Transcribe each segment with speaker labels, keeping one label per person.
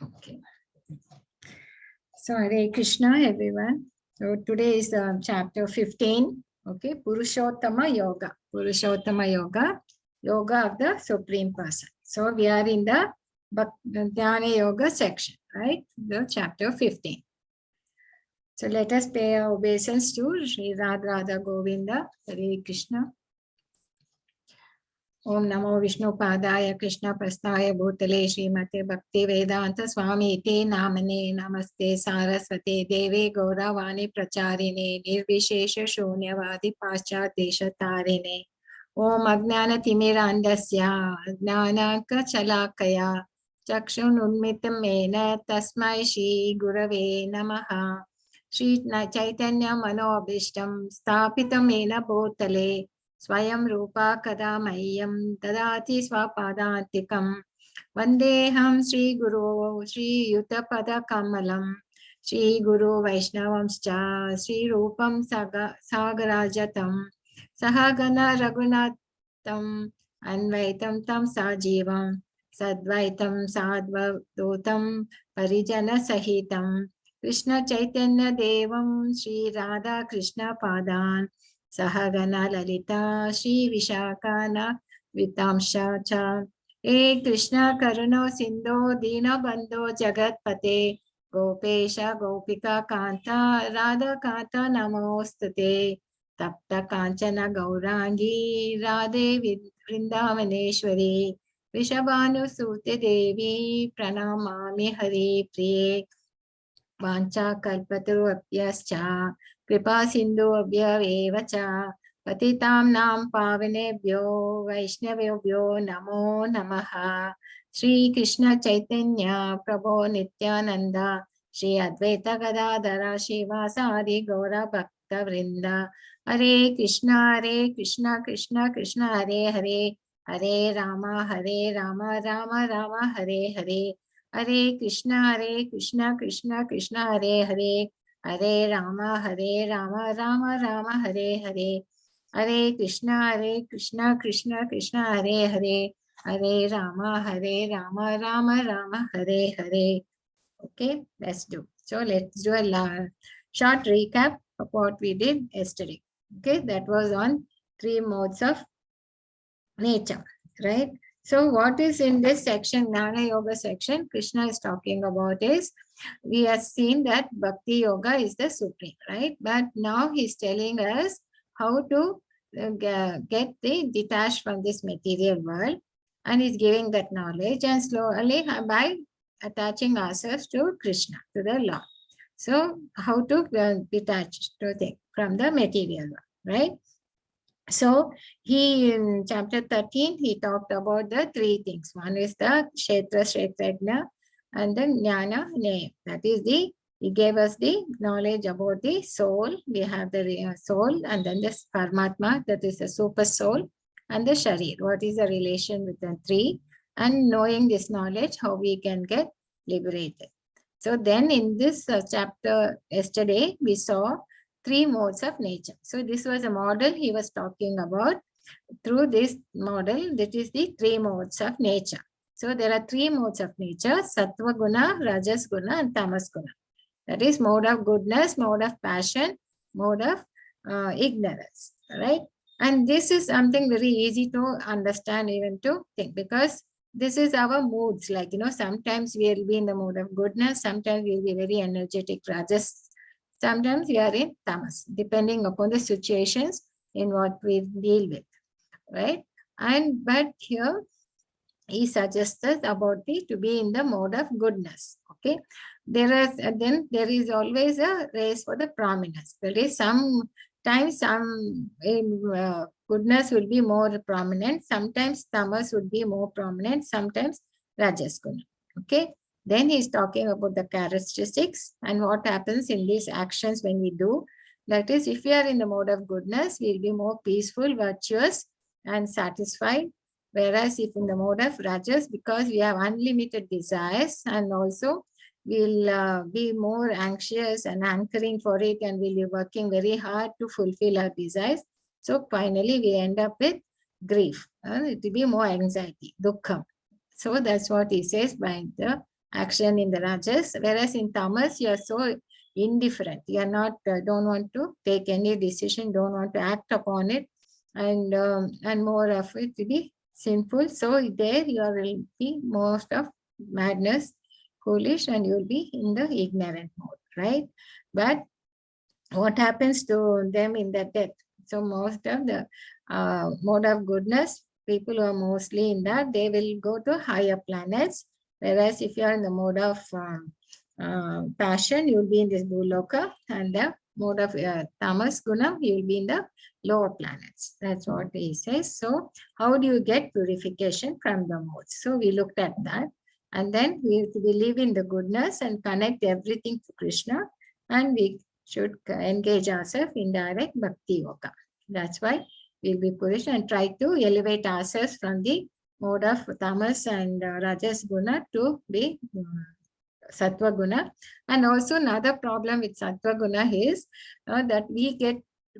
Speaker 1: Okay. So Hare Krishna, everyone. So today is chapter 15. Okay, Purushottama Yoga. Purushottama Yoga, Yoga of the Supreme Person. So we are in the Dhyana Yoga section, right? The chapter 15. So let us pay our obeisance to Sri Radha Radha Govinda. Hare Krishna. Om Namo Vishnu Padaya Krishna Prasthaya Bhutale Srimate Bhakti Vedanta Swami Iti Namane Namaste Saraswate Deve Gauravani Pracharine Nirvishesha Shunyavadi Paschat Desha Tarine Om Agnana Timirandasya Agnanaka Chalakaya Chakshun Unmitam Mena Tasmai Shri Gurave Namaha Shri Chaitanya Manobishtam Stapitam Mena Bhutale स्वयं रूपा कदा मह्यं ददाति स्वपादान्तिकं वन्देऽहं श्रीगुरो श्रीयुतपदकमलं श्रीगुरो वैष्णवंश्च श्रीरूपं सागराजतं सहगण रघुनाथम् अन्वैतं तं सजीवं सद्वैतं साद्वैतं परिजनसहितं कृष्णचैतन्यदेवं श्रीराधाकृष्णपादान् सहगना ललिता श्री विशाखाना वितांशा च हे कृष्ण करुणो सिंधो दीनबंधो जगत्पते गोपेश गोपिका कांता राधा कांता नमोस्तुते तप्त कांचन गौरांगी राधे वृंदावनेश्वरी वृषभानुसुते देवी प्रणमामि हरि प्रिये वाञ्छा कल्पतरुभ्यश्च कृपा सिन्धुभ्येव च पतितां नां पावनेभ्यो वैष्णवेभ्यो नमो नमः श्री कृष्ण चैतन्य प्रभो नित्यानंद श्री अद्वैत गदाधर श्रीवासादि गौर भक्त वृंद हरे Krishna Krishna Krishna Hare Hare Hare Ram Ram Ram Hare Hare Hare Krishna Krishna Krishna Hare Hare Hare Ram Ram Ram Hare Hare Hare Krishna Krishna Krishna Hare Hare Hare Ram Ram Ram Hare Hare. Okay, let's do. So let's do a short recap of what we did yesterday. Okay, that was on 3 modes of nature, right? So what is in this section, Jnana Yoga section, Krishna is talking about is, we have seen that Bhakti Yoga is the supreme, right? But now he's telling us how to get the detached from this material world, and he's giving that knowledge, and slowly by attaching ourselves to Krishna, to the Lord. So how to detach from the material world, right? So he, in chapter 13, he talked about the 3 things. One is the Kshetra, Kshetrajna, and the Jnana, Name. That is he gave us the knowledge about the soul. We have the soul, and then the Paramatma, that is the super soul, and the Sharir. What is the relation with the 3? And knowing this knowledge, how we can get liberated. So then in this chapter yesterday, we saw 3 modes of nature. So this was a model he was talking about. Through this model, that is the 3 modes of nature. So there are 3 modes of nature: Sattva Guna, Rajas Guna, and Tamas Guna. That is mode of goodness, mode of passion, mode of ignorance, right? And this is something very easy to understand, even to think, because this is our moods. Like, sometimes we will be in the mode of goodness, sometimes we will be very energetic, Rajas, sometimes we are in tamas, depending upon the situations in what we deal with, right? But here he suggests us about to be in the mode of goodness. Okay, then there is always a race for the prominence. There is sometimes some goodness will be more prominent, sometimes tamas would be more prominent, sometimes rajas guna. Okay, then he's talking about the characteristics and what happens in these actions when we do. That is, if we are in the mode of goodness, we'll be more peaceful, virtuous, and satisfied. Whereas if in the mode of rajas, because we have unlimited desires, and also we'll be more anxious and hankering for it, and we'll be working very hard to fulfill our desires. So finally we end up with grief. It will be more anxiety, dukkha. So that's what he says by the action in the rajas, whereas in tamas you are so indifferent. You are not, don't want to take any decision, don't want to act upon it, and more of it to be sinful. So there you will be most of madness, foolish, and you'll be in the ignorant mode, right? But what happens to them in the death? So most of the mode of goodness, people who are mostly in that, they will go to higher planets. Whereas if you are in the mode of passion, you will be in this Bhuloka, and the mode of tamas gunam, you will be in the lower planets. That's what he says. So how do you get purification from the modes? So we looked at that. And then we live in the goodness and connect everything to Krishna, and we should engage ourselves in direct bhakti yoga. That's why we'll be Purish and try to elevate ourselves from the mode of tamas and rajas guna to be sattva guna. And also another problem with sattva guna is that we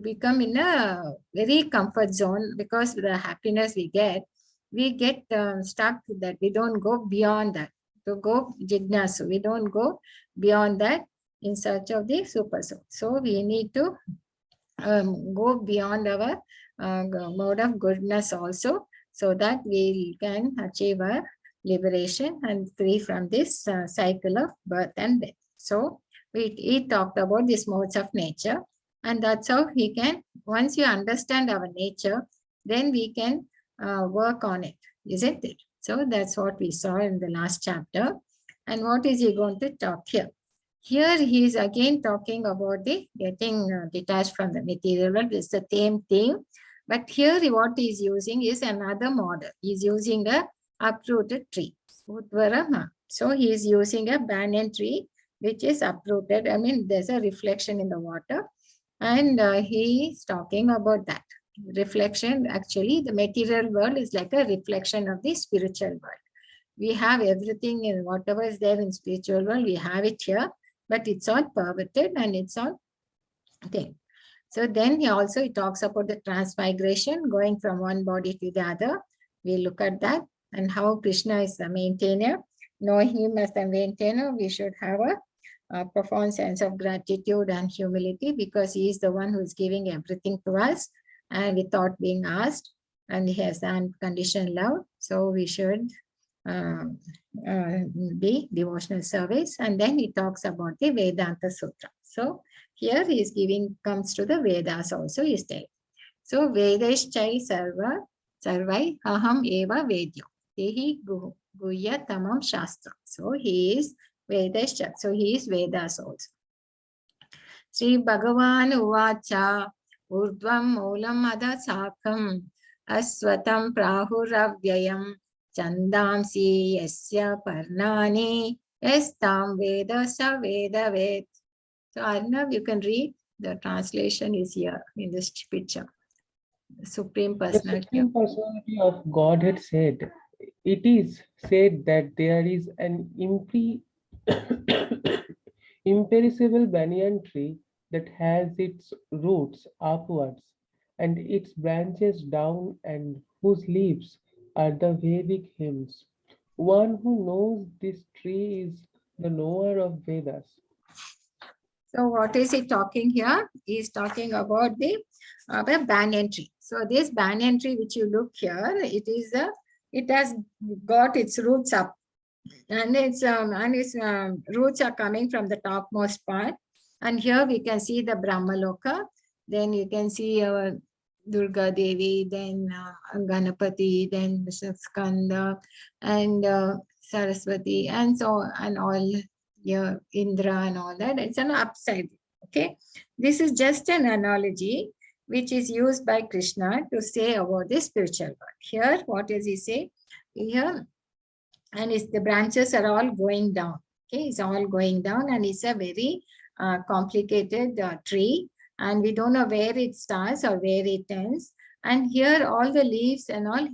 Speaker 1: become in a very comfort zone, because the happiness we get stuck with that. We don't go beyond that. To go jignasu, we don't go beyond that in search of the super soul. So we need to go beyond our mode of goodness also, so that we can achieve our liberation and free from this cycle of birth and death. So he talked about these modes of nature, and that's how he can, once you understand our nature, then we can work on it, isn't it? So that's what we saw in the last chapter. And what is he going to talk here? Here he is again talking about the getting detached from the material world. It's the same thing. But here what he is using is another model. He is using a uprooted tree. So he is using a banyan tree which is uprooted. I mean, there's a reflection in the water. And he is talking about that. Reflection, actually, the material world is like a reflection of the spiritual world. We have everything in whatever is there in spiritual world, we have it here, but it's all perverted and it's all thing. So then he talks about the transmigration, going from one body to the other. We look at that and how Krishna is the maintainer. Knowing him as the maintainer, we should have a profound sense of gratitude and humility, because he is the one who is giving everything to us and without being asked, and he has unconditional love. So we should be devotional service. And then he talks about the Vedanta Sutra. So here he is comes to the Vedas also, he is saying. So Vedeschai sarvai aham eva vedyo tehi guhya tamam shastra. So he is Vedeschai. So he is Vedas also. Sri Bhagavan uvacha urdvam moolam adha sakam aswatam prahuravyayam chandamsi yasya parnani yastam veda sa veda ved. So Arnav, you can read. The translation is here in this picture. The Supreme Personality.
Speaker 2: The Supreme Personality of Godhead said, it is said that there is an imperishable banyan tree that has its roots upwards and its branches down, and whose leaves are the Vedic hymns. One who knows this tree is the knower of Vedas.
Speaker 1: So what is he talking here? He is talking about the banyan tree. So this banyan tree which you look here, it has got its roots up, and its roots are coming from the topmost part. And here we can see the Brahmaloka. Then you can see our Durga Devi, then Ganapati, then Skanda, and Saraswati, and so and all. Indra and all that. It's an upside. Okay, this is just an analogy which is used by Krishna to say about the spiritual world. Here, what does he say? Here, and the branches are all going down. Okay, it's all going down, and it's a very complicated tree, and we don't know where it starts or where it ends. And here, all the leaves and all,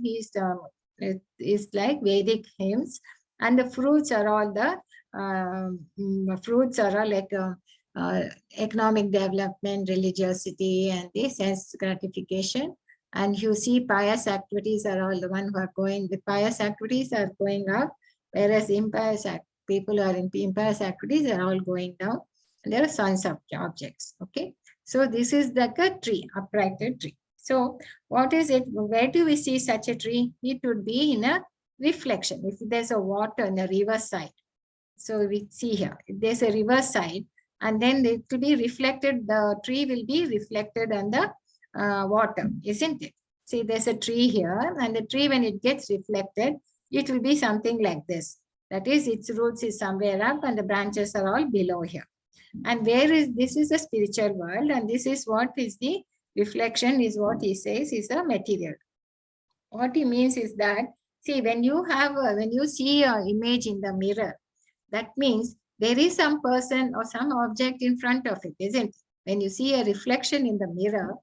Speaker 1: it is like Vedic hymns, and the fruits are all the fruits are all like economic development, religiosity, and the sense gratification. And you see pious activities are all the one who are going, the pious activities are going up, whereas impious people who are in impious activities are all going down. And there are sons of objects. Okay. So this is like a tree, uprighted tree. So what is it? Where do we see such a tree? It would be in a reflection. If there's a water in the river side, so we see here, if there's a river side, and then it will be reflected, the tree will be reflected on the water, isn't it? See, there's a tree here, and the tree, when it gets reflected, it will be something like this. That is, its roots is somewhere up, and the branches are all below here. And where is this? Is the spiritual world, and this is what is the reflection, is what he says is a material. What he means is that, see, when you have when you see an image in the mirror, that means there is some person or some object in front of it, isn't it? When you see a reflection in the mirror,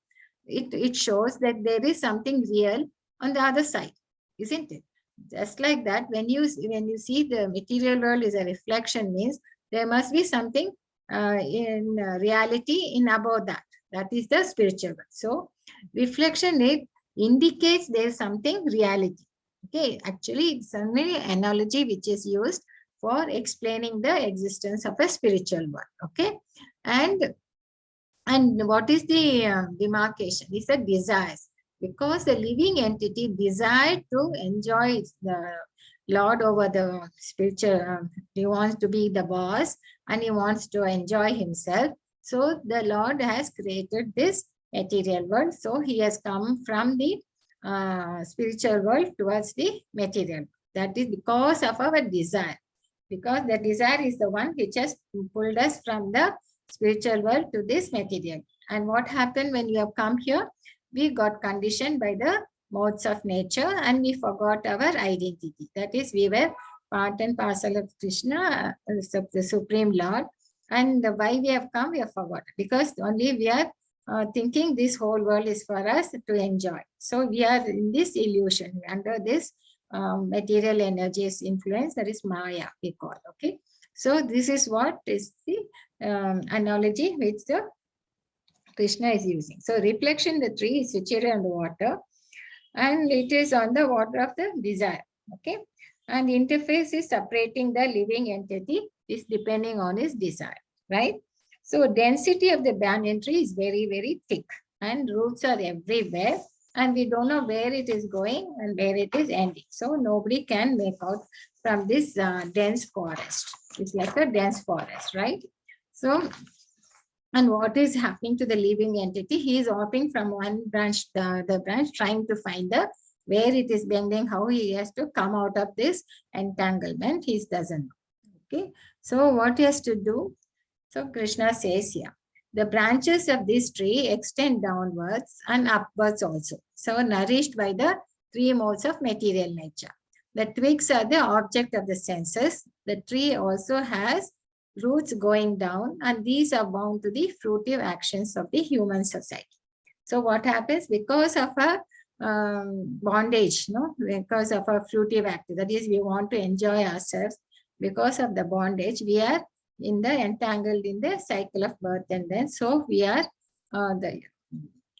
Speaker 1: it shows that there is something real on the other side, isn't it? Just like that, when you see the material world is a reflection, means there must be something in reality in above that. That is the spiritual world. So reflection, it indicates there is something reality. Okay, actually it's only analogy which is used for explaining the existence of a spiritual world. Okay, and what is the demarcation? It's the desires, because the living entity desired to enjoy the lord over the spiritual. He wants to be the boss and he wants to enjoy himself. So the Lord has created this material world. So he has come from the spiritual world towards the material. That is because of our desire. Because the desire is the one which has pulled us from the spiritual world to this material. And what happened when we have come here? We got conditioned by the modes of nature and we forgot our identity. That is, we were part and parcel of Krishna, the Supreme Lord. And why we have come, we have forgotten. Because only we are thinking this whole world is for us to enjoy. So we are in this illusion, under this material energies influence, that is Maya, we call. Okay. So this is what is the analogy which the Krishna is using. So reflection, the tree is situated on the water, and it is on the water of the desire. Okay. And interface is separating the living entity is depending on his desire, right? So density of the banyan tree is very, very thick, and roots are everywhere, and we don't know where it is going and where it is ending. So nobody can make out from this dense forest. It's like a dense forest, right? So, and what is happening to the living entity? He is hopping from one branch to the branch, trying to find the where it is bending, how he has to come out of this entanglement. He doesn't know. Okay. So what he has to do? So Krishna says here, the branches of this tree extend downwards and upwards also. So nourished by the three modes of material nature. The twigs are the object of the senses. The tree also has roots going down, and these are bound to the fruitive actions of the human society. So what happens? Because of a bondage, no, because of a fruitive act, that is, we want to enjoy ourselves. Because of the bondage, we are in the entangled in the cycle of birth, and then so we are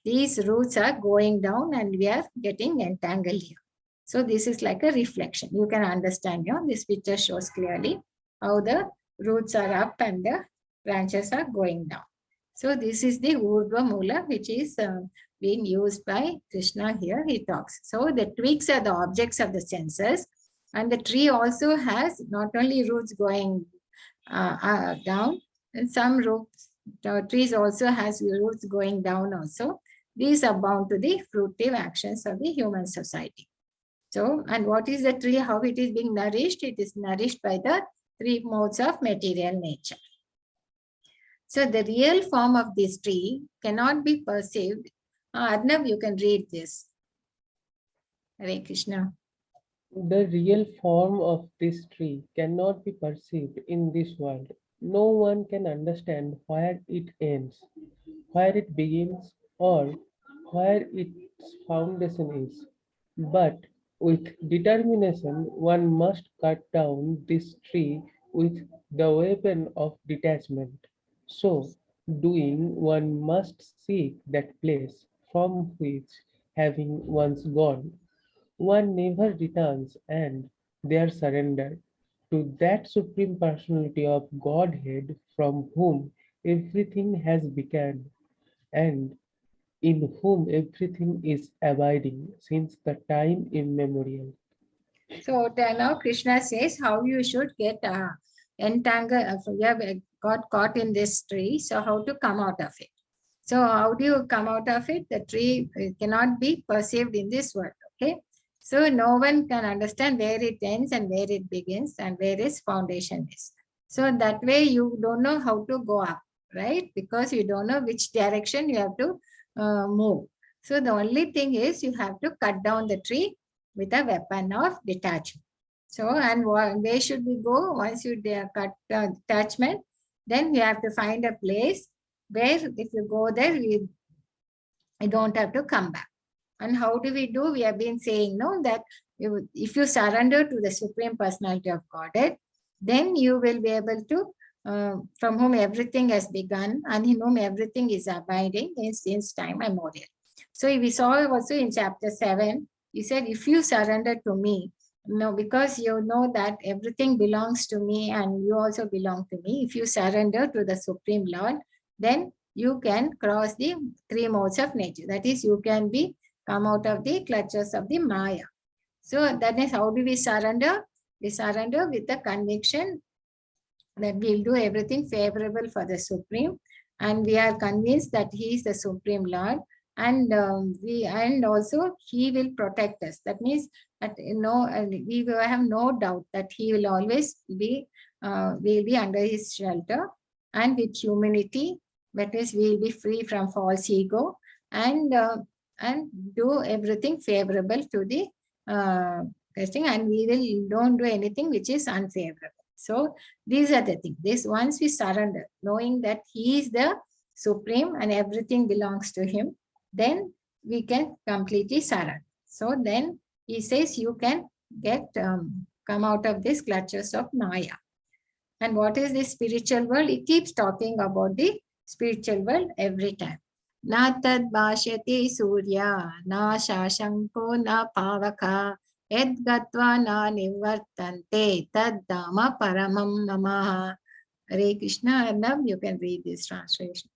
Speaker 1: these roots are going down and we are getting entangled here. So this is like a reflection. You can understand here. This picture shows clearly how the roots are up and the branches are going down. So this is the Urdhva Mula, which is being used by Krishna here. He talks. So the twigs are the objects of the senses, and the tree also has not only roots going down, and some roots, trees also has roots going down also. These are bound to the fruitive actions of the human society. So, and what is the tree? How it is being nourished? It is nourished by the three modes of material nature. So the real form of this tree cannot be perceived. Arnav, you can read this. Hare Krishna.
Speaker 2: The real form of this tree cannot be perceived in this world. No one can understand where it ends, where it begins, or where its foundation is. But with determination, one must cut down this tree with the weapon of detachment. So, doing, one must seek that place from which, having once gone, one never returns, and there surrender to that supreme personality of Godhead from whom everything has begun and in whom everything is abiding since the time immemorial.
Speaker 1: So now Krishna says how you should get entangled, you have got caught in this tree. So how to come out of it? So how do you come out of it? The tree cannot be perceived in this world. Okay. So no one can understand where it ends and where it begins and where its foundation is. So that way you don't know how to go up, right? Because you don't know which direction you have to move. So the only thing is you have to cut down the tree with a weapon of detachment. So, and where should we go? Once you cut detachment, then you have to find a place where if you go there, you don't have to come back. And how do we do? We have been saying, no, that if you surrender to the Supreme Personality of Godhead, then you will be able to, from whom everything has begun and in whom everything is abiding since time immemorial. So we saw also in chapter 7, he said, if you surrender to me, no, because you know that everything belongs to me and you also belong to me. If you surrender to the Supreme Lord, then you can cross the three modes of nature. That is, you can be come out of the clutches of the Maya. So that is how do we surrender? We surrender with the conviction that we'll do everything favorable for the Supreme, and we are convinced that He is the Supreme Lord, and also He will protect us. That means that we will have no doubt that He will always be will be under His shelter, and with humility. That is, we will be free from false ego and do everything favorable to the testing, and we will don't do anything which is unfavorable. So these are the things. This once we surrender, knowing that He is the Supreme and everything belongs to Him, then we can completely surrender. So then he says you can get come out of these clutches of Maya. And what is the spiritual world? It keeps talking about the spiritual world every time. Na tad bhashyati surya, na shashanko na pavaka, ed gatva na nivartante, tad dhamma paramam namaha. Hare Krishna. Arnab, you can read this translation.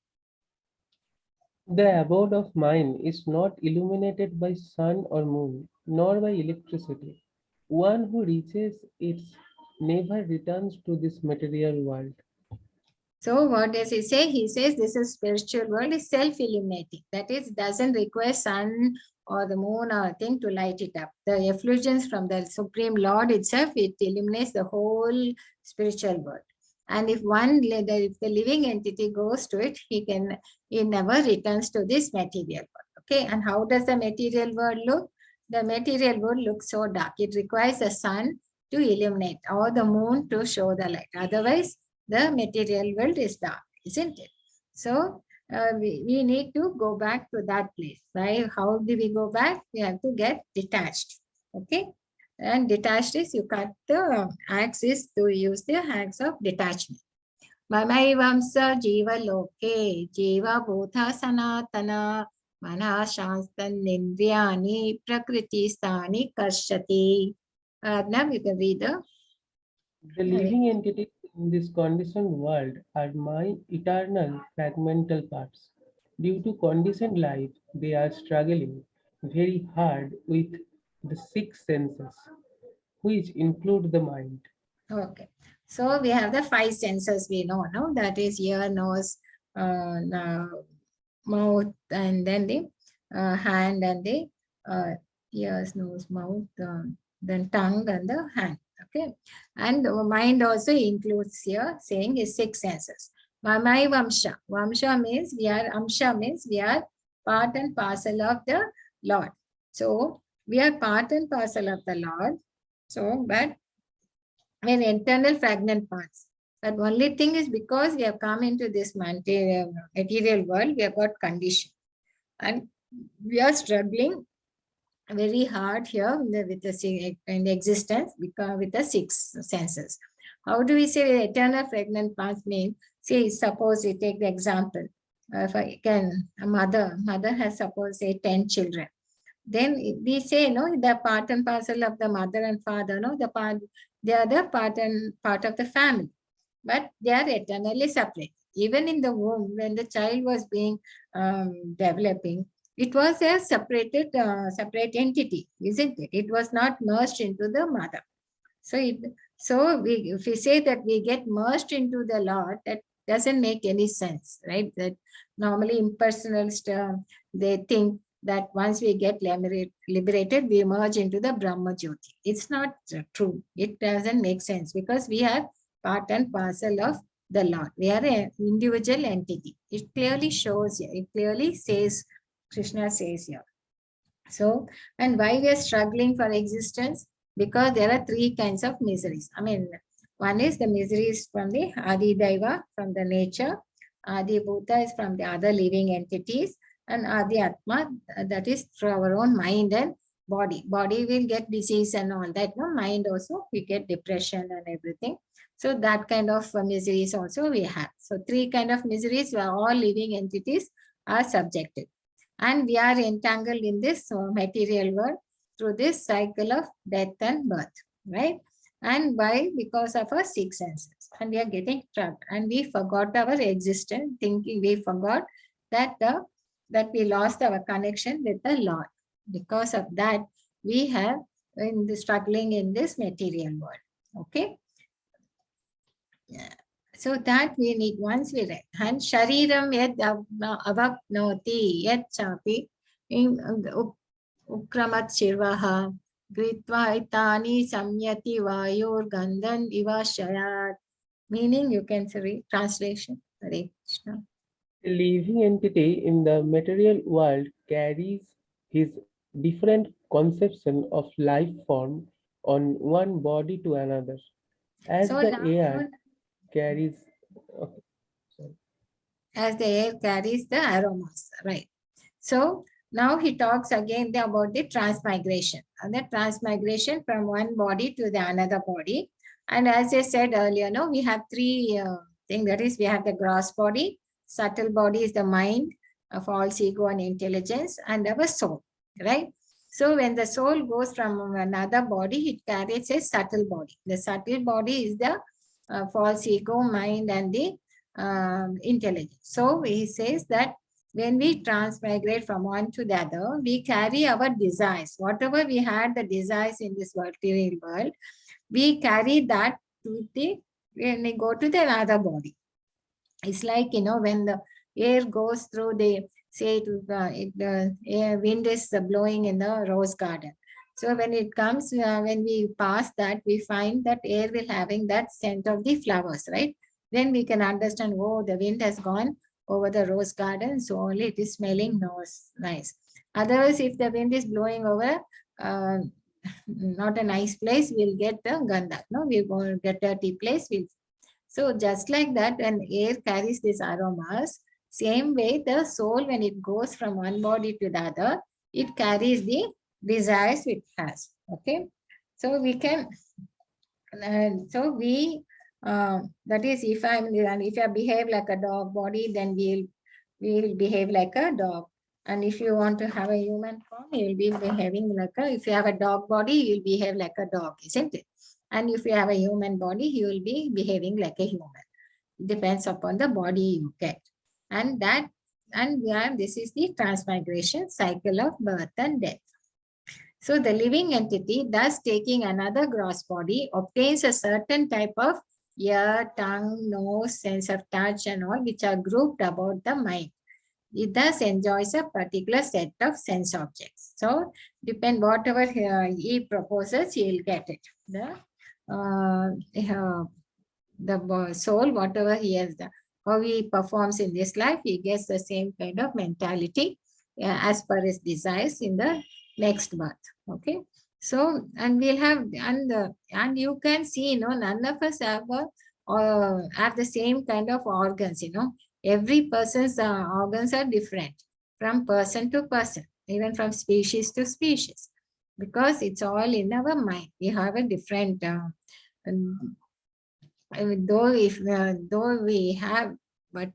Speaker 2: The abode of mind is not illuminated by sun or moon, nor by electricity. One who reaches it never returns to this material world.
Speaker 1: So what does he say? He says this is spiritual world is self-illuminating. That is, doesn't require sun or the moon or thing to light it up. The effulgence from the Supreme Lord itself, it illuminates the whole spiritual world. And if if the living entity goes to it, he never returns to this material world. Okay, and how does the material world look? The material world looks so dark. It requires the sun to illuminate or the moon to show the light. Otherwise, the material world is dark, isn't it? So we need to go back to that place, right? How do we go back? We have to get detached. Okay. And detached is you cut the axe is to use the axe of detachment. Mamaivamsa jiva loke, jiva bhutha sanatana, mana shanstan nindriyani, prakriti stani karshati. Now you can read
Speaker 2: The living entities in this conditioned world are my eternal fragmental parts. Due to conditioned life, they are struggling very hard with the six senses, which include the mind.
Speaker 1: Okay. So we have the five senses we know, no? That is ear, nose, mouth, and then the hand, and the ears, nose, mouth, then tongue, and the hand. Okay. And mind also includes here, saying is six senses. My Vamsha. Vamsha means Amsha means we are part and parcel of the Lord. So we are part and parcel of the Lord. So, but we're internal fragment parts. But only thing is because we have come into this material world, we have got conditioned. And we are struggling very hard here with the in existence because with the six senses. How do we say eternal fragment parts mean? Say, suppose we take the example. If I can, a mother has suppose say 10 children. Then we say, no, the part and parcel of the mother and father, no, the part They are the part of the family, but they are eternally separate. Even in the womb, when the child was being developing, it was a separate entity, isn't it? It was not merged into the mother. If we say that we get merged into the Lord, that doesn't make any sense, right? That normally impersonalists, they think that once we get liberated, we merge into the Brahma Jyoti. It's not true. It doesn't make sense because we are part and parcel of the Lord. We are an individual entity. It clearly shows here. It clearly says, Krishna says here. So, and why we are struggling for existence? Because there are three kinds of miseries. I mean, one is the miseries from the Adi Daiva, from the nature. Adi Bhuta is from the other living entities. And Adi Atma, that is through our own mind and body. Body will get disease and all that. No, mind also, we get depression and everything. So that kind of miseries also we have. So three kind of miseries where all living entities are subjected. And we are entangled in this material world through this cycle of death and birth, right? And why? Because of our six senses. And we are getting trapped. And we forgot our existence, thinking we forgot that that we lost our connection with the Lord. Because of that, we have struggling in this material world. Okay. Yeah. So that we need, once we read. And shariram yad avapnoti yad chapi ukramat shirvaha gritva itani samyati vayor gandan ivashayat. Meaning, you can say translation. Hare Krishna.
Speaker 2: A living entity in the material world carries his different conception of life form on one body to another. As
Speaker 1: So
Speaker 2: the
Speaker 1: now,
Speaker 2: air carries, okay, sorry.
Speaker 1: as the air carries the aromas, right? So now he talks again about the transmigration, and the transmigration from one body to the another body. And as I said earlier, no, we have three things. That is, we have the gross body, subtle body is the mind, false ego and intelligence, and our soul, right? So when the soul goes from another body, it carries a subtle body. The subtle body is the false ego, mind, and the intelligence. So he says that when we transmigrate from one to the other, we carry our desires. Whatever we had the desires in this material world, we carry that to when we go to the other body. It's like, when the air goes through the wind is blowing in the rose garden. So when it comes, when we pass that, we find that air will having that scent of the flowers, right? Then we can understand, oh, the wind has gone over the rose garden, so only it is smelling nice. Otherwise, if the wind is blowing over uh, not a nice place, we'll get the ganda. No, we're going to get a dirty place. So just like that, when air carries these aromas, same way the soul, when it goes from one body to the other, it carries the desires it has. Okay, so we can, that is, if I behave like a dog body, then we'll behave like a dog. And if you want to have a human form, you'll be behaving like if you have a dog body, you'll behave like a dog, isn't it? And if you have a human body, you will be behaving like a human. It depends upon the body you get. And this is the transmigration cycle of birth and death. So the living entity, thus taking another gross body, obtains a certain type of ear, tongue, nose, sense of touch and all, which are grouped about the mind. It thus enjoys a particular set of sense objects. So depend whatever he proposes, he will get it. The soul, whatever he has done, how he performs in this life, he gets the same kind of mentality as per his desires in the next birth. Okay. So, and we'll have, and you can see, none of us have the same kind of organs, every person's organs are different from person to person, even from species to species, because it's all in our mind. We have a different, though we have, but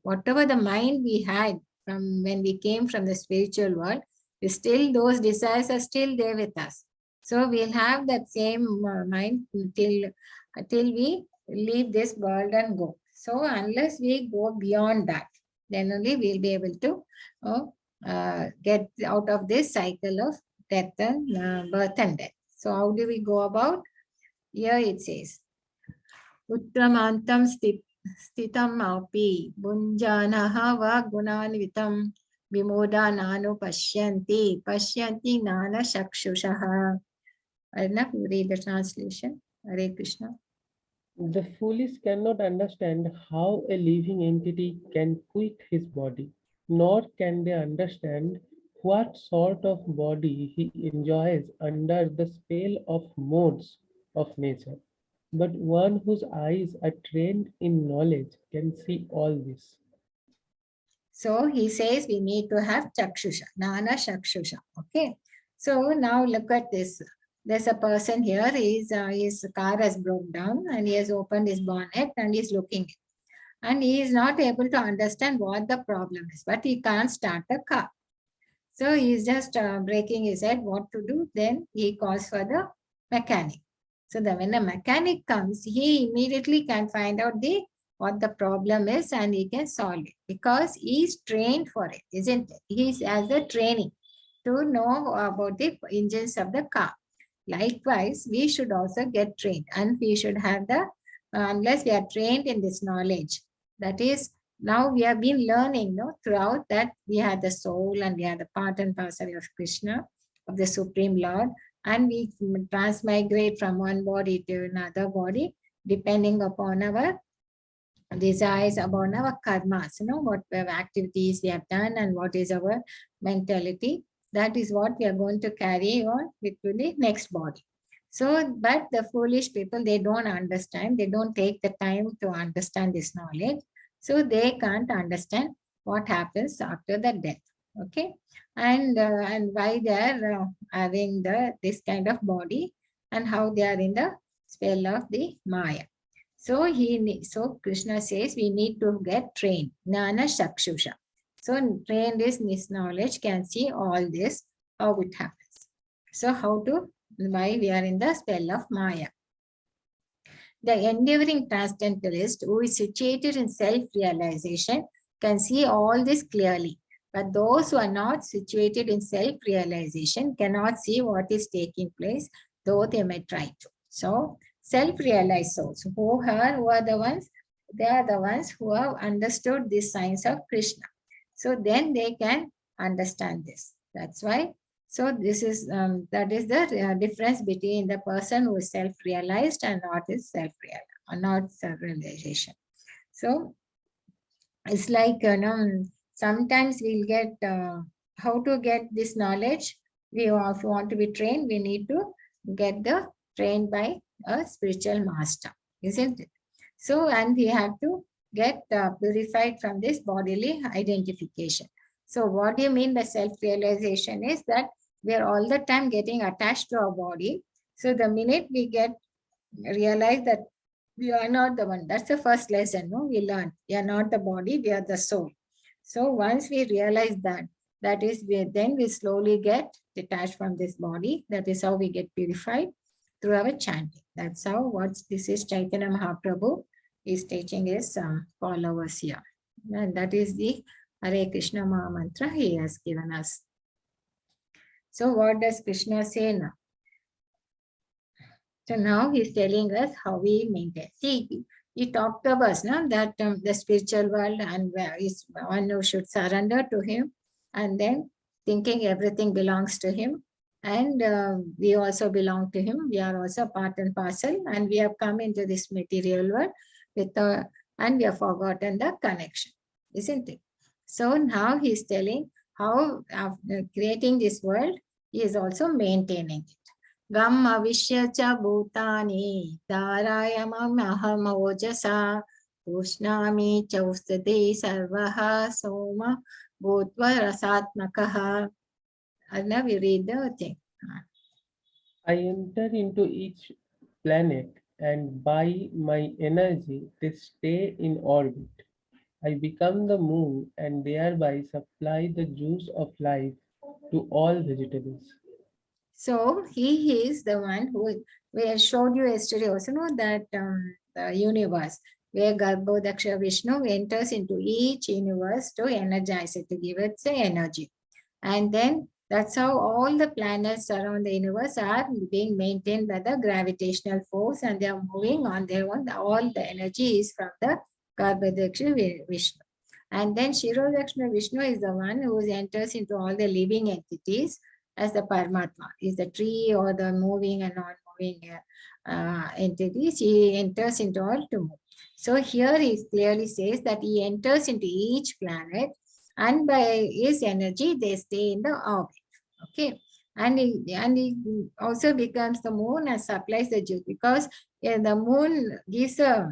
Speaker 1: whatever the mind we had from when we came from the spiritual world, still those desires are still there with us. So we'll have that same mind till we leave this world and go. So unless we go beyond that, then only we'll be able to get out of this cycle of death and birth and death. So how do we go about? Here it says, Uttamantam stitam api bunjanaha va gunanvitam vimoda nanu pashyanti nana shakshushaha. Arnab, you read the translation. Hare Krishna.
Speaker 2: The foolish cannot understand how a living entity can quit his body, nor can they understand what sort of body he enjoys under the spell of modes of nature. But one whose eyes are trained in knowledge can see all this.
Speaker 1: So he says we need to have chakshusha, nana shakshusha. Okay. So now look at this. There's a person here. His car has broke down and he has opened his bonnet and he's looking. And he is not able to understand what the problem is, but he can't start the car. So he's just breaking his head what to do. Then he calls for the mechanic. So when the mechanic comes, he immediately can find out what the problem is and he can solve it because he's trained for it, isn't it? He's as a training to know about the engines of the car. Likewise, we should also get trained and we should have unless we are trained in this knowledge, that is, now we have been learning throughout that we have the soul and we are the part and parcel of Krishna, of the Supreme Lord, and we transmigrate from one body to another body depending upon our desires, upon our karmas, what activities we have done and what is our mentality. That is what we are going to carry on with the next body. So, but the foolish people, they don't understand, they don't take the time to understand this knowledge. So they can't understand what happens after the death. Okay. And why they are having this kind of body and how they are in the spell of the Maya. So Krishna says we need to get trained. Jnana Shakshusha. So trained is this knowledge can see all this, how it happens. So why we are in the spell of Maya. The endeavoring transcendentalist who is situated in self-realization can see all this clearly. But those who are not situated in self-realization cannot see what is taking place, though they may try to. So self-realized souls, who are the ones? They are the ones who have understood the signs of Krishna. So then they can understand this. That's why. So this is that is the difference between the person who is self-realized and not self-realization. So it's like sometimes we'll get how to get this knowledge. If you want to be trained, we need to get trained by a spiritual master, isn't it? So, and we have to get purified from this bodily identification. So what do you mean by self-realization is that we are all the time getting attached to our body. So the minute we realize that we are not the one, that's the first lesson, we learn. We are not the body, we are the soul. So once we realize that is, then we slowly get detached from this body. That is how we get purified through our chanting. That's how this is Chaitanya Mahaprabhu is teaching his followers here. And that is the Hare Krishna Maha Mantra he has given us. So what does Krishna say now? So now he's telling us how we maintain. See, he talked to us that the spiritual world and is one who should surrender to him and then thinking everything belongs to him. And we also belong to him. We are also part and parcel and we have come into this material world and we have forgotten the connection, isn't it? So now he's telling how after creating this world, he is also maintaining it. Gam avishya cha bhutani dharayamam aham ojasa ushnami chaustade sarvaha soma bhutva rasatmakaha. And now we read the thing.
Speaker 2: I enter into each planet and by my energy they stay in orbit. I become the moon and thereby supply the juice of life to all vegetables.
Speaker 1: So he is the one who we showed you yesterday also know that the universe where Garbhodaksha Vishnu enters into each universe to energize it, to give it the energy. And then that's how all the planets around the universe are being maintained by the gravitational force and they are moving on their own. All the energy is from the Garbhodaksha Vishnu. And then Shirodakshina Vishnu is the one who enters into all the living entities as the Paramatma, is the tree or the moving and non-moving entities. He enters into all to move. So here he clearly says that he enters into each planet and by his energy they stay in the orbit. Okay. And he also becomes the moon and supplies the juice because the moon gives a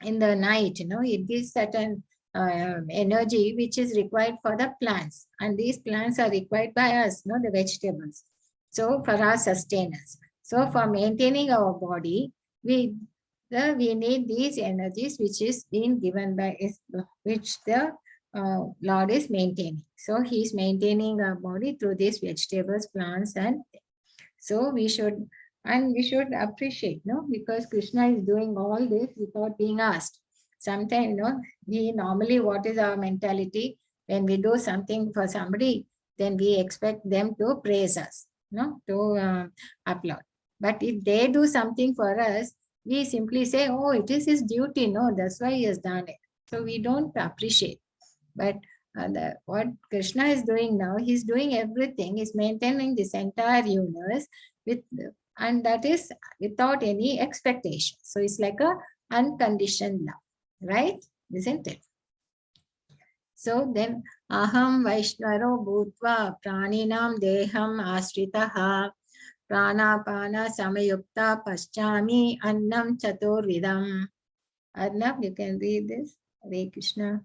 Speaker 1: in the night, it gives certain energy which is required for the plants. And these plants are required by us, the vegetables. So for our sustenance. So for maintaining our body, we need these energies which is being given by which the Lord is maintaining. So he is maintaining our body through these vegetables, plants, and so we should appreciate, because Krishna is doing all this without being asked. Sometimes, we normally, what is our mentality? When we do something for somebody, then we expect them to praise us, to applaud. But if they do something for us, we simply say, oh, it is his duty. No, that's why he has done it. So we don't appreciate. But what Krishna is doing now, he's doing everything, he's maintaining this entire universe with, and that is without any expectation. So it's like a unconditioned love, right? Isn't it? So then, aham vaishnaro bhutva praninam deham ashritaha pranapana samayukta paschami annam chaturvidam. Arnab, you can read this. Hare Krishna.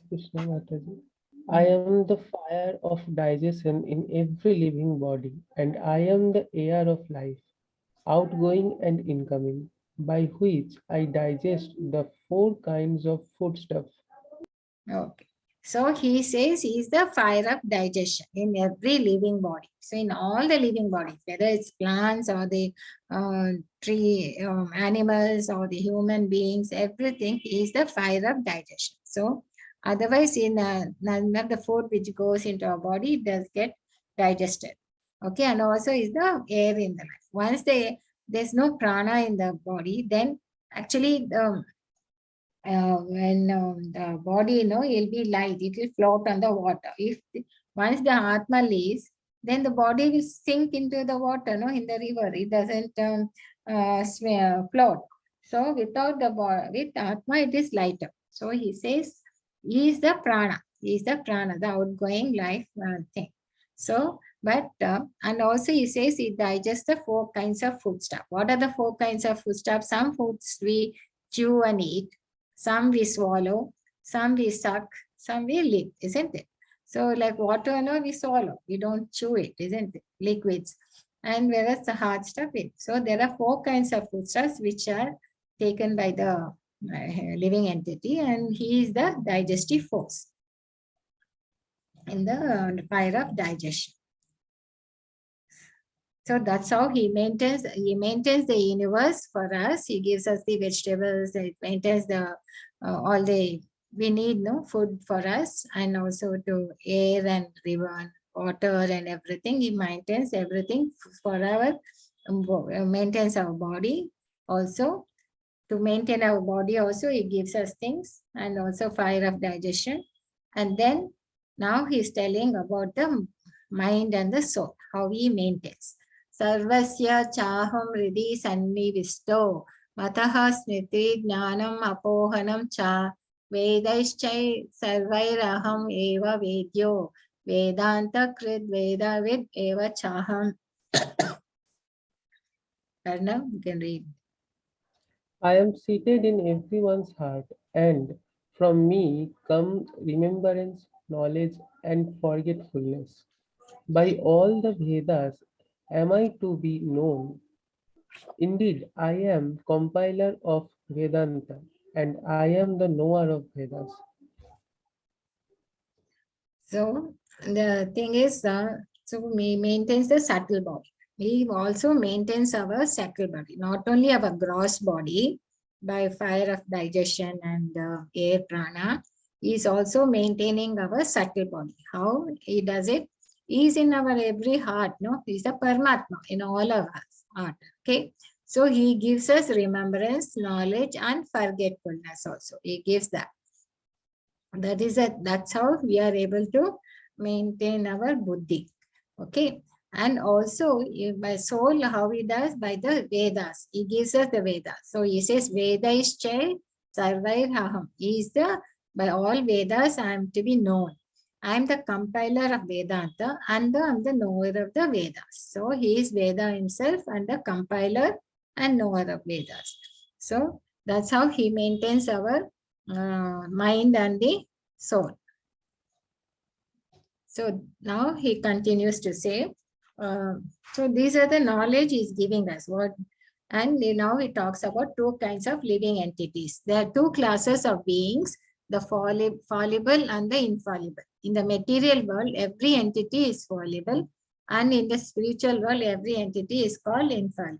Speaker 2: Krishna Mataji. I am the fire of digestion in every living body, and I am the air of life, outgoing and incoming, by which I digest the four kinds of foodstuff.
Speaker 1: Okay. So he says he is the fire of digestion in every living body. So in all the living bodies, whether it's plants or the tree, animals or the human beings, everything is the fire of digestion. So otherwise, in none of the food which goes into our body does get digested. Okay, and also is the air in the life. Once there's no prana in the body, then actually when the body, it'll be light, it will float on the water. Once the Atma leaves, then the body will sink into the water, in the river. It doesn't float. So without with Atma, it is lighter. So he says, he is the prana. He is the prana, the outgoing life thing. So, but, and also he says it digests the four kinds of food stuff. What are the four kinds of food stuff? Some foods we chew and eat, some we swallow, some we suck, some we lick, isn't it? So like water, we swallow, we don't chew it, isn't it? Liquids. And whereas the hard stuff, so there are four kinds of foodstuffs which are taken by the living entity, and he is the digestive force in the fire of digestion. So that's how he maintains the universe for us. He gives us the vegetables, it maintains the all the we need food for us, and also to air and river and water and everything. He maintains everything for our maintains our body also. To maintain our body also, he gives us things, and also fire of digestion. And then now he's telling about the mind and the soul, how he maintains. Sarvasya chaham hridi sannivisto mataha smriti jnanam apohanam cha vedaishchai sarvairaham eva vedyo vedanta krid vedavid eva chaham. Arnav, you can read.
Speaker 2: I am seated in everyone's heart, and from me come remembrance, knowledge, and forgetfulness. By all the Vedas am I to be known. Indeed, I am compiler of Vedanta, and I am the knower of Vedas.
Speaker 1: So the thing is, So he maintains the subtle body. He also maintains our subtle body, not only our gross body by fire of digestion and air prana. He is also maintaining our subtle body. How he does it? He is in our every heart. No, he is the Paramatma in all of us heart. Okay. So he gives us remembrance, knowledge, and forgetfulness also. He gives that. That's how we are able to maintain our buddhi. Okay. And also by soul, how he does? By the Vedas. He gives us the Vedas. So he says, Vedaische Sarvair Haham. He is the, by all Vedas, I am to be known. I am the compiler of Vedanta and I am the knower of the Vedas. So he is Veda himself and the compiler and knower of Vedas. So that's how he maintains our mind and the soul. So now he continues to say, so these are the knowledge he's giving us. And now he talks about two kinds of living entities. There are two classes of beings, the fallible and the infallible. In the material world, every entity is fallible, and in the spiritual world, every entity is called infallible.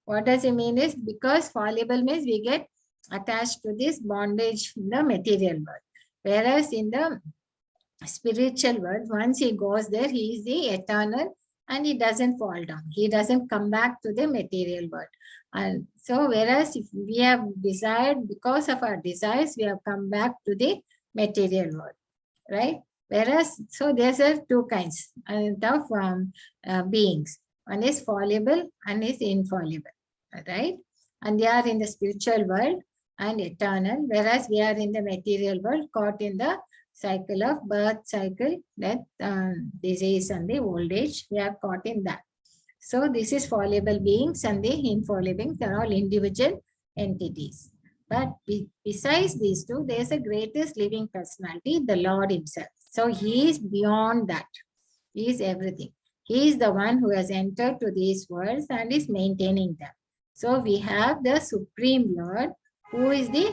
Speaker 1: What does it mean is, because fallible means we get attached to this bondage in the material world. Whereas in the spiritual world, once he goes there, he is the eternal and he doesn't fall down. He doesn't come back to the material world. And so, whereas if we have desired, because of our desires, we have come back to the material world, right? Whereas, so there's two kinds of beings. One is fallible and is infallible, right? And they are in the spiritual world and eternal, whereas we are in the material world, caught in the cycle of birth, cycle, death, disease, and the old age. We are caught in that. So this is fallible beings and the infallible beings. They are all individual entities. But besides these two, there is a greatest living personality, the Lord himself. So he is beyond that. He is everything. He is the one who has entered to these worlds and is maintaining them. So we have the Supreme Lord, who is the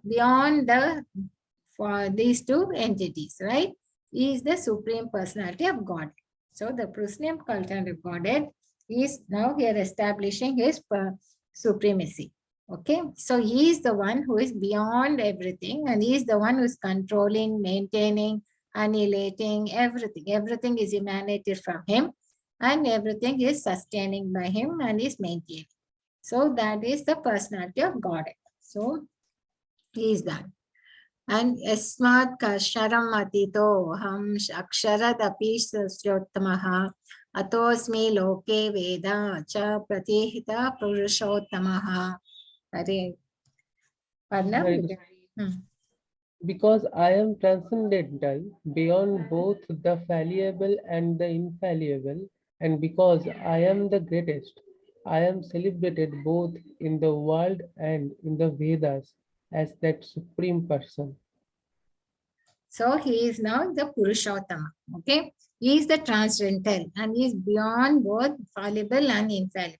Speaker 1: beyond the for these two entities, right? He is the Supreme Personality of God. So the Prusnium cult of Godhead is now here establishing his supremacy. Okay, so he is the one who is beyond everything, and he is the one who is controlling, maintaining, annihilating everything. Everything is emanated from him, and everything is sustaining by him and is maintaining. So that is the personality of Godhead. So he is that. And Esmat Kasharam Atito Ham Aksharadapi Sryottamaha Atosmi Loke Veda Cha Pratihita Purushottamaha. Very
Speaker 2: good. Because I am transcendental, beyond both the fallible and the infallible, and because I am the greatest, I am celebrated both in the world and in the Vedas as that supreme person.
Speaker 1: So he is now the Purushottama. Okay, he is the transcendental and he is beyond both fallible and infallible.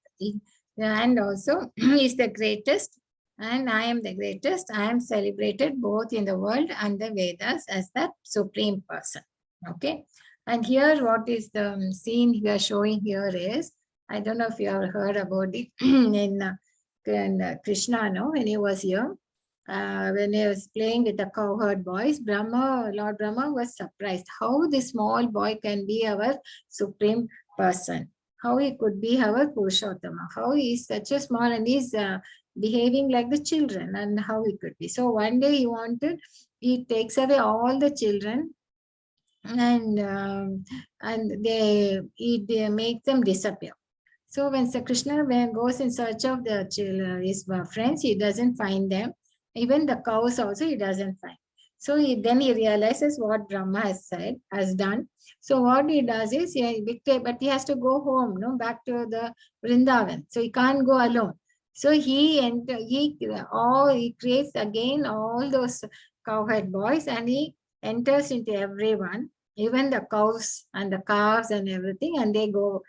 Speaker 1: And also he is the greatest, and I am the greatest. I am celebrated both in the world and the Vedas as the supreme person. Okay, and here what is the scene we are showing here is, I don't know if you have heard about it in Krishna, no, when he was here. When he was playing with the cowherd boys, Lord Brahma was surprised how this small boy can be our supreme person. How he could be our Purushottama. How he is such a small and he's behaving like the children, and how he could be. So one day he takes away all the children and they make them disappear. So when Sri Krishna goes in search of his friends, he doesn't find them. Even the cows also he doesn't find. So then he realizes what Brahma has done. So what he does is, but he has to go home, no, back to the Vrindavan. So he can't go alone. So he creates again all those cowherd boys, and he enters into everyone, even the cows and the calves and everything, and they go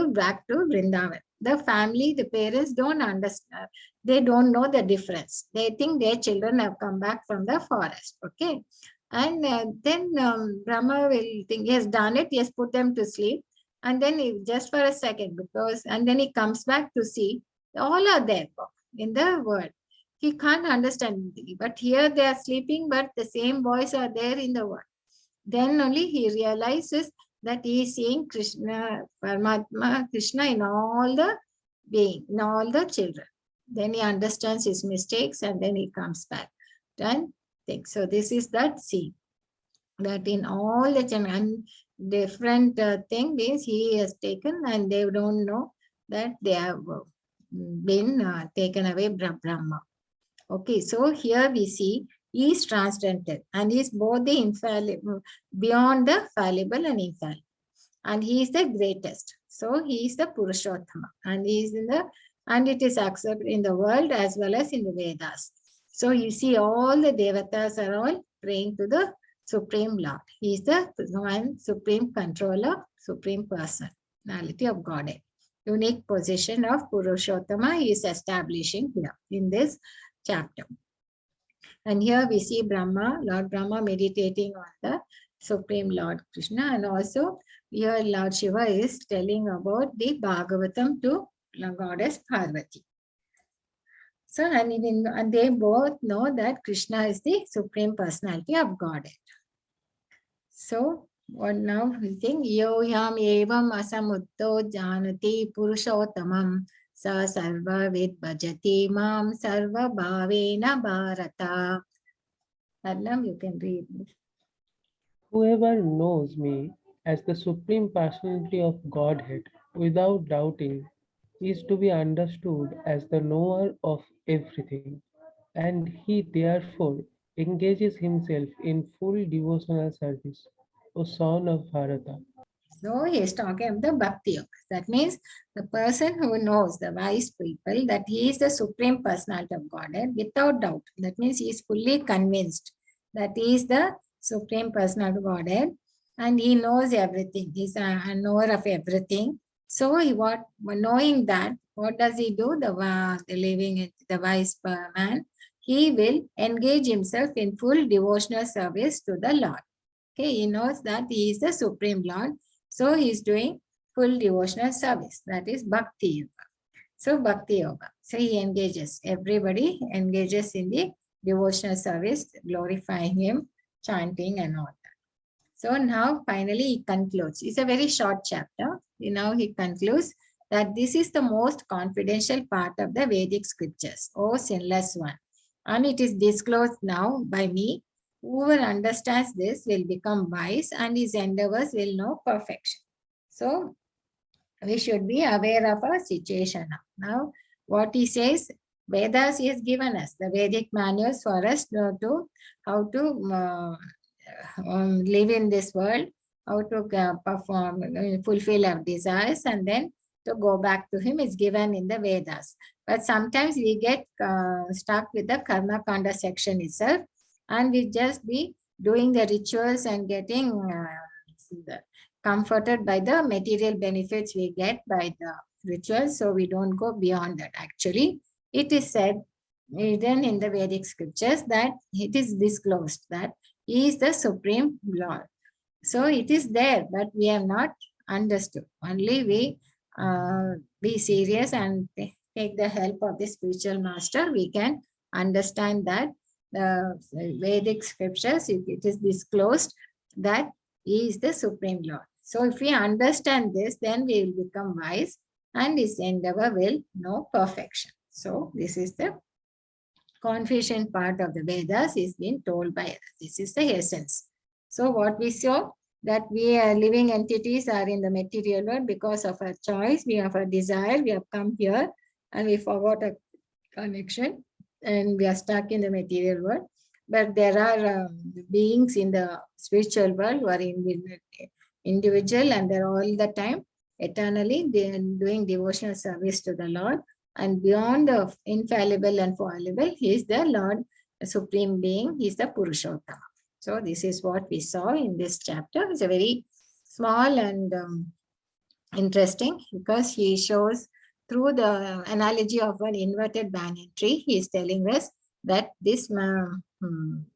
Speaker 1: back to Vrindavan. The family, the parents don't understand. They don't know the difference. They think their children have come back from the forest. Okay. And then Brahma will think he has done it, he has put them to sleep. And then just for a second, and then he comes back to see all are there in the world. He can't understand, but here they are sleeping, but the same boys are there in the world. Then only he realizes that he is seeing Krishna, Paramatma, Krishna in all the being, in all the children. Then he understands his mistakes and then he comes back and thinks. So this is that scene, that in all the children, different thing means he has taken and they don't know that they have been taken away Brahma. Okay, so here we see he is transcendental and he is both the infallible, beyond the fallible and infallible. And he is the greatest. So he is the Purushottama and he is in the, and it is accepted in the world as well as in the Vedas. So you see all the devatas are all praying to the Supreme Lord. He is the one supreme controller, supreme personality of Godhead. Unique position of Purushottama he is establishing here in this chapter. And here we see Brahma, Lord Brahma meditating on the Supreme Lord Krishna. And also here Lord Shiva is telling about the Bhagavatam to Goddess Parvati. So, and they both know that Krishna is the Supreme Personality of Godhead. So, what now we think? Yo yam evam asamutto janati purushottamam sa sarva vid bhajati mam sarva bhavena bharata. Arnab, you can read.
Speaker 2: Whoever knows me as the Supreme Personality of Godhead without doubting is to be understood as the knower of everything, and he therefore engages himself in full devotional service, O son of Bharata.
Speaker 1: So he is talking about the bhakti yoga. That means the person who knows, the wise people, that he is the Supreme Personality of Godhead without doubt. That means he is fully convinced that he is the Supreme Personality of Godhead and he knows everything. He is a knower of everything. So knowing that, what does he do? The living, the wise man, he will engage himself in full devotional service to the Lord. Okay, he knows that he is the Supreme Lord. So he is doing full devotional service. That is Bhakti Yoga. So Bhakti Yoga. So he engages. Everybody engages in the devotional service, glorifying him, chanting and all that. So now finally he concludes. It's a very short chapter. Now he concludes that this is the most confidential part of the Vedic scriptures, O sinless one. And it is disclosed now by me. Whoever understands this will become wise and his endeavors will know perfection. So we should be aware of our situation now. Now, what he says, Vedas he has given us, the Vedic manuals for us to how to live in this world, how to perform, fulfill our desires, and then to go back to him is given in the Vedas. But sometimes we get stuck with the Karma Kanda section itself, and we just be doing the rituals and getting comforted by the material benefits we get by the rituals. So we don't go beyond that. Actually, it is said even in the Vedic scriptures that it is disclosed that he is the Supreme Lord. So it is there, but we have not understood. Only we be serious and take the help of the spiritual master, we can understand that the Vedic scriptures, it is disclosed that he is the Supreme Lord. So if we understand this, then we will become wise and his endeavor will know perfection. So this is the Confucian part of the Vedas is being told by us. This is the essence. So what we saw, that we are living entities are in the material world because of our choice, we have a desire, we have come here and we forgot a connection and we are stuck in the material world. But there are beings in the spiritual world who are individual and they're all the time eternally doing devotional service to the Lord. And beyond the infallible and fallible, he is the Lord, the Supreme Being, he is the Purushottama. So this is what we saw in this chapter. It's a very small and interesting because he shows through the analogy of an inverted banyan tree, he is telling us that this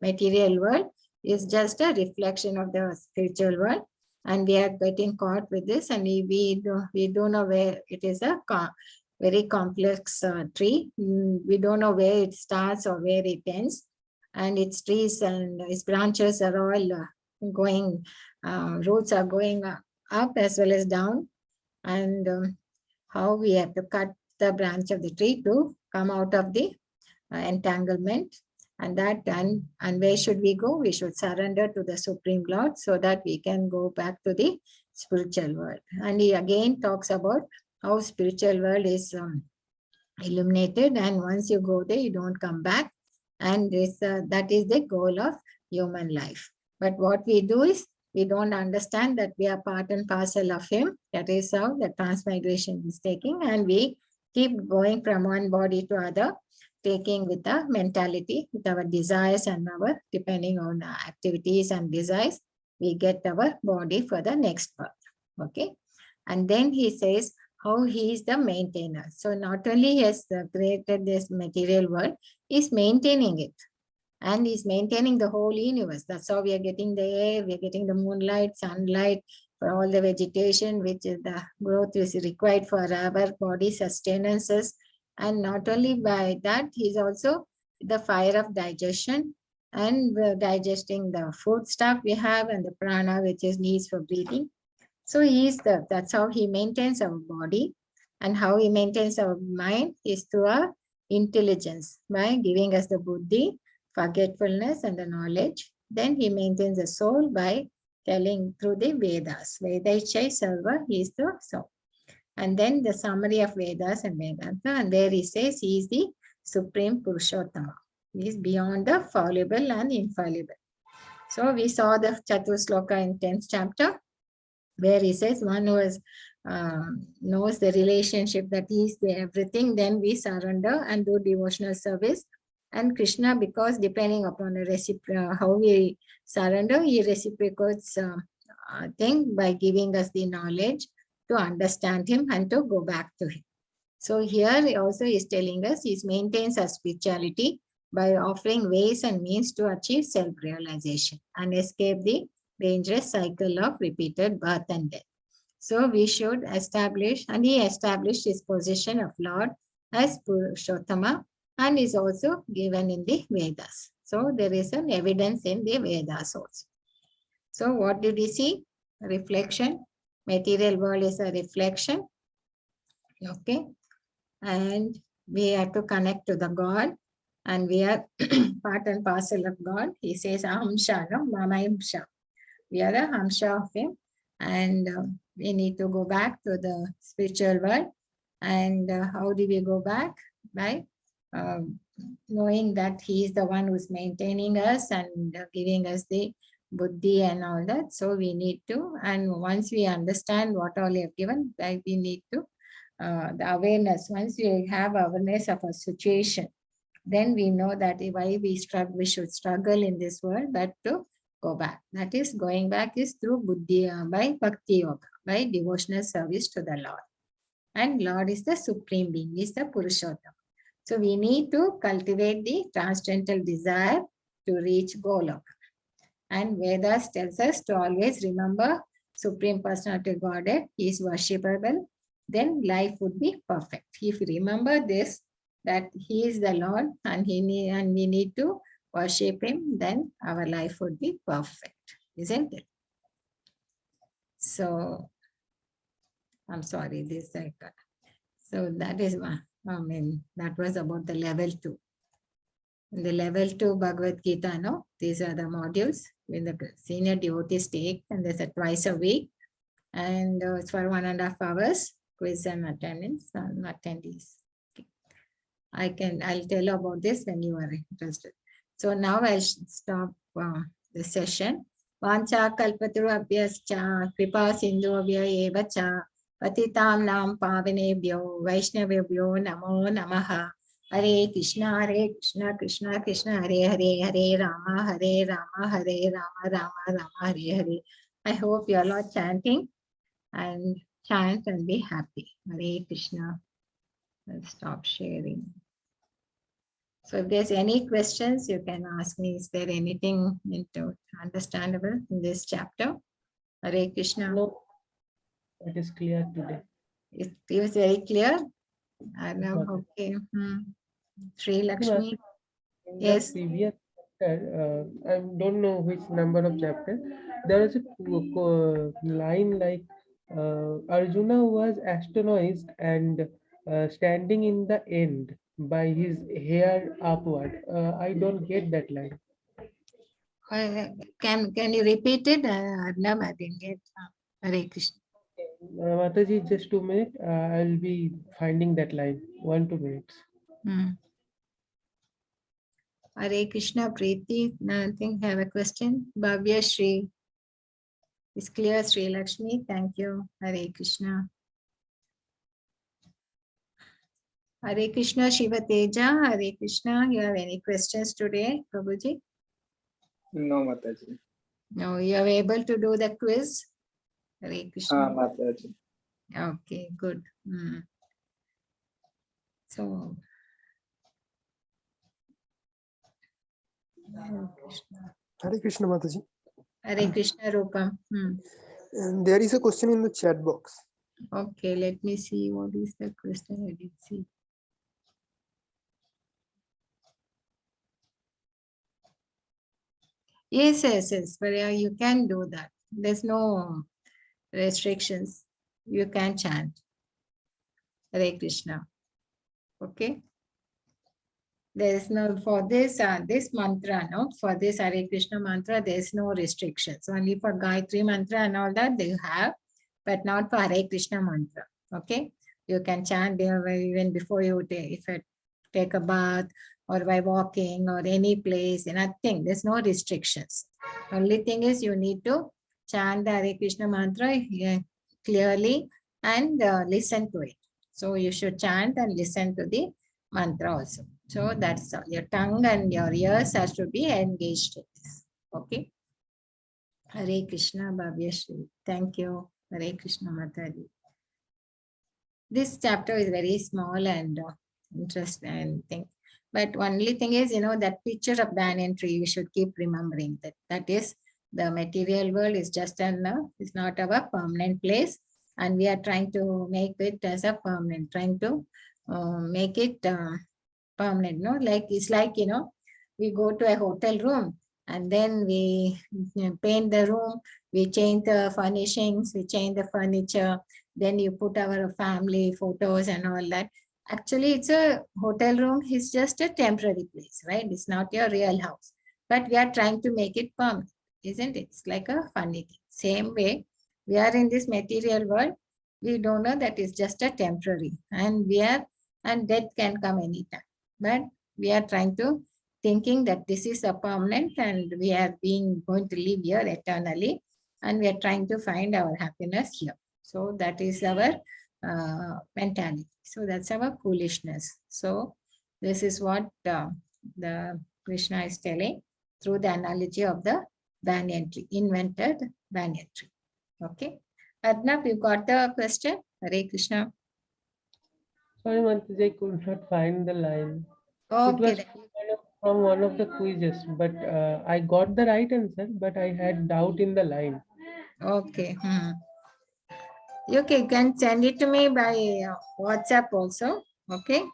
Speaker 1: material world is just a reflection of the spiritual world, and we are getting caught with this, and we don't know where it is a very complex tree. We don't know where it starts or where it ends, and its trees and its branches are all going, roots are going up as well as down, and how we have to cut the branch of the tree to come out of the entanglement. And where should we go? We should surrender to the Supreme Lord so that we can go back to the spiritual world. And he again talks about how spiritual world is illuminated, and once you go there, you don't come back. And that is the goal of human life. But what we do is we don't understand that we are part and parcel of him. That is how the transmigration is taking, and we keep going from one body to other, taking with the mentality, with our desires and our, depending on our activities and desires, we get our body for the next birth. Okay. And then he says how he is the maintainer. So not only he has created this material world, he's maintaining it. And he's maintaining the whole universe. That's how we are getting the air, we are getting the moonlight, sunlight, for all the vegetation, which is the growth is required for our body sustenances. And not only by that, he's also the fire of digestion, and digesting the food stuff we have, and the prana, which is needs for breathing. So that's how he maintains our body. And how he maintains our mind is through our intelligence, by giving us the buddhi, forgetfulness, and the knowledge. Then he maintains the soul by telling through the Vedas. Vedaichai Sarva, he is the soul. And then the summary of Vedas and Vedanta, and there he says he is the Supreme Purushottama. He is beyond the fallible and infallible. So we saw the Chatusloka in 10th chapter, where he says one who has, knows the relationship that he is the everything, then we surrender and do devotional service. And Krishna, because depending upon how we surrender, he reciprocates thing by giving us the knowledge to understand him and to go back to him. So here he also is telling us he maintains our spirituality by offering ways and means to achieve self-realization and escape the dangerous cycle of repeated birth and death. So we should establish, and he established his position of Lord as Purushottama, and is also given in the Vedas. So there is an evidence in the Vedas also. So what did we see? Reflection. Material world is a reflection. Okay. And we have to connect to the God, and we are part and parcel of God. He says, Ahamsha, no? Mamayamsha. We are a Hamsha of him, and we need to go back to the spiritual world. And how do we go back? By knowing that he is the one who's maintaining us and giving us the buddhi and all that. So we need to, and once we understand what all he have given, like we need to, the awareness, once we have awareness of a situation, then we know that why we should struggle in this world, but to go back. That is, going back is through buddhi, by bhakti yoga, by devotional service to the Lord. And Lord is the supreme being, is the Purushottama. So we need to cultivate the transcendental desire to reach Goloka. And Vedas tells us to always remember Supreme Personality Godhead, he is worshipable, then life would be perfect. If you remember this, that he is the Lord, and we need to worship him, then our life would be perfect, isn't it? So, I'm sorry, this cycle. So that is one. That was about the level 2. In the level 2 Bhagavad Gita, no? These are the modules when the senior devotees take, and there's a twice a week, and it's for 1.5 hours, quiz and attendance and attendees. Okay. I'll tell you about this when you are interested. So now I'll stop the session. Vancha kalpatarubhyascha kripa sindhubhya eva cha patitam nam pavanebhyo vaishnavebhyo namo namaha. Hare Krishna, Krishna Krishna, Hare Hare, Hare Rama, Hare Rama, Rama Rama, Hare Hare. I hope you all are chanting, and chant and be happy. Hare Krishna. I'll stop sharing. So if there's any questions, you can ask me. Is there anything understandable in this chapter? Hare Krishna.
Speaker 2: No, it is clear today.
Speaker 1: It was very clear. Arnab,
Speaker 2: Mataji.
Speaker 1: okay. Sri Lakshmi.
Speaker 2: In
Speaker 1: Yes.
Speaker 2: the previous chapter, I don't know which number of chapter, there is a line like Arjuna was astonished and standing in the end by his hair upward. I don't get that line.
Speaker 1: Can you repeat it? Arnab, I didn't get. Hare Krishna.
Speaker 2: Mataji, just 2 minutes. I'll be finding that line. 1-2 minutes.
Speaker 1: Hare Krishna, Preeti. Nothing. Have a question? Bhavya Shri. It's clear, Sri Lakshmi. Thank you. Hare Krishna. Hare Krishna, Shiva Teja. Hare Krishna. You have any questions today, Prabhuji?
Speaker 3: No, Mataji.
Speaker 1: No, you are able to do the quiz. Hare Krishna.
Speaker 3: Mataji.
Speaker 1: Okay, good. So,
Speaker 4: Hare Krishna Mataji.
Speaker 1: Hare Krishna Rupam.
Speaker 4: And there is a question in the chat box.
Speaker 1: Okay, let me see what is the question. I did see. Yes. But yeah, you can do that. There's no restrictions. You can chant. Hare Krishna. Okay. There is no, for this mantra, no, for this Hare Krishna mantra, there is no restrictions. Only for Gayatri mantra and all that they have, but not for Hare Krishna mantra. Okay. You can chant there even before you take a bath or by walking or any place, nothing. There's no restrictions. Only thing is you need to chant the Hare Krishna mantra clearly and listen to it. So you should chant and listen to the mantra also. So that's all. Your tongue and your ears has to be engaged in this. Okay. Hare Krishna, Bhavya Shri. Thank you. Hare Krishna, Mataji. This chapter is very small and interesting thing. But only thing is, that picture of banyan tree, we should keep remembering that. That is, the material world is just is not our permanent place. And we are trying to make it as a permanent, trying to make it permanent. No, like it's like, we go to a hotel room and then we paint the room, we change the furnishings, we change the furniture, then you put our family photos and all that. Actually, it's a hotel room is just a temporary place, right? It's not your real house, but we are trying to make it permanent, isn't it? It's like a funny thing. Same way, we are in this material world. We don't know that it's just a temporary, and death can come anytime. But we are trying to thinking that this is a permanent and we are going to live here eternally, and we are trying to find our happiness here. So that is our mentality. So that's our foolishness. So this is what the Krishna is telling through the analogy of the banyan tree, invented banyan tree. Okay. Arnab, you got the question? Hare Krishna.
Speaker 2: Sorry, Mataji, I could not find the line.
Speaker 1: Okay.
Speaker 2: It was from one of the quizzes, but I got the right answer, but I had doubt in the line.
Speaker 1: Okay. Okay, you can send it to me by WhatsApp also. Okay.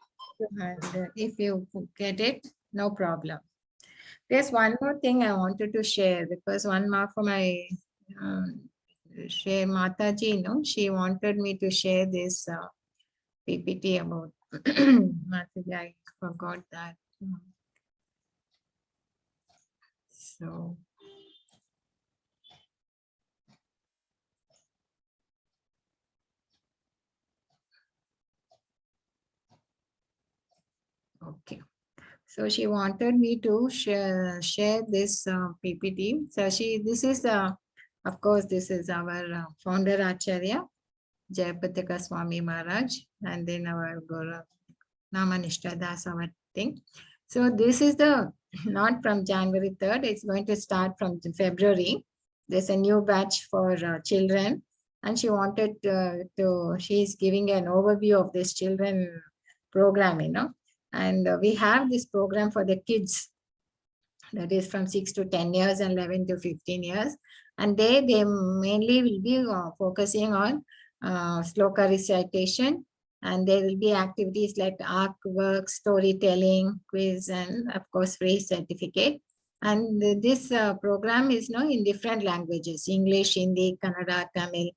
Speaker 1: And if you get it, no problem. There's one more thing I wanted to share, because one more for my share Mataji, she wanted me to share this PPT about Mataji. I forgot that. So okay. So she wanted me to share this PPT. So this is of course, this is our founder Acharya, Jayapataka Swami Maharaj, and then our Guru Namanishta Das, our thing. So this is the not from January 3rd. It's going to start from February. There's a new batch for children, and she wanted she's giving an overview of this children program, And we have this program for the kids, that is from 6 to 10 years and 11 to 15 years. And they mainly will be focusing on sloka recitation, and there will be activities like art work, storytelling, quiz, and of course free certificate. And this program is now in different languages: English, Hindi, Kannada, Tamil,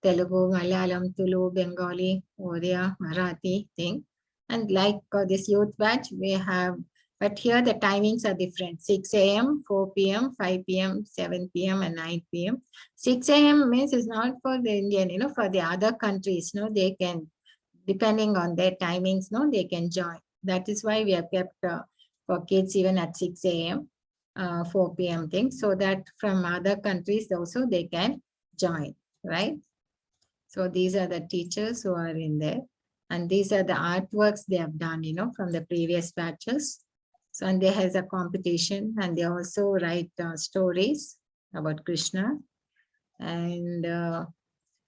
Speaker 1: Telugu, Malayalam, Tulu, Bengali, Odia, Marathi thing. And like this youth batch, we have, but here the timings are different: 6 a.m., 4 p.m., 5 p.m., 7 p.m., and 9 p.m. 6 a.m. means it's not for the Indian, for the other countries, they can, depending on their timings, they can join. That is why we have kept for kids even at 6 a.m., 4 p.m. thing, so that from other countries also they can join, right? So these are the teachers who are in there. And these are the artworks they have done, from the previous batches. So, and there has a competition, and they also write stories about Krishna. And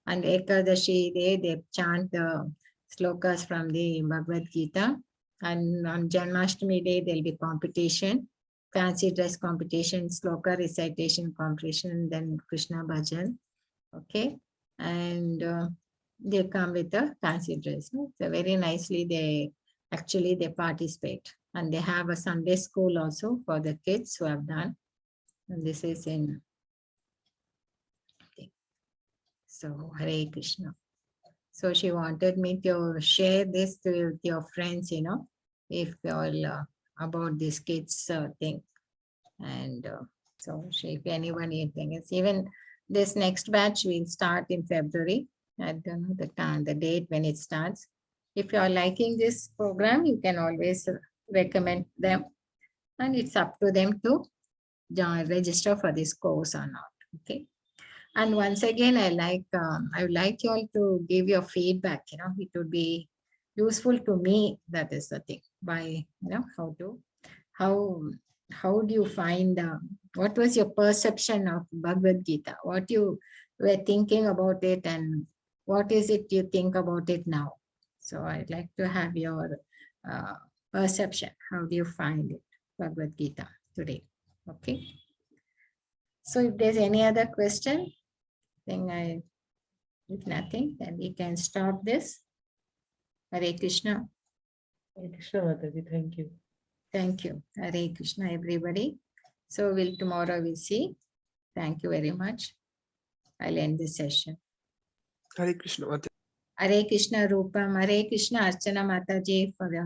Speaker 1: Ekadashi, they chant the slokas from the Bhagavad Gita. And on Janmashtami day, there'll be competition, fancy dress competition, sloka recitation competition, then Krishna bhajan. Okay. And they come with a fancy dress. So very nicely they participate, and they have a Sunday school also for the kids who have done. And this is in. Okay. So Hare Krishna. So she wanted me to share this with your friends, if you all about this kids thing. And so if anyone is even this next batch will start in February. I don't know the time, the date when it starts. If you are liking this program, you can always recommend them, and it's up to them to join, register for this course or not. Okay. And once again, I would like you all to give your feedback. It would be useful to me. That is the thing. By how do you find what was your perception of Bhagavad Gita? What you were thinking about it, and what is it you think about it now? So I'd like to have your perception. How do you find it, Bhagavad Gita today? Okay. So if there's any other question, if nothing, then we can stop this. Hare Krishna.
Speaker 2: Hare Krishna Mataji, thank you.
Speaker 1: Thank you. Hare Krishna, everybody. So tomorrow we'll see. Thank you very much. I'll end this session.
Speaker 4: Hare Krishna Mataji.
Speaker 1: Hare Krishna Rupam, Hare Krishna Archana Mataji for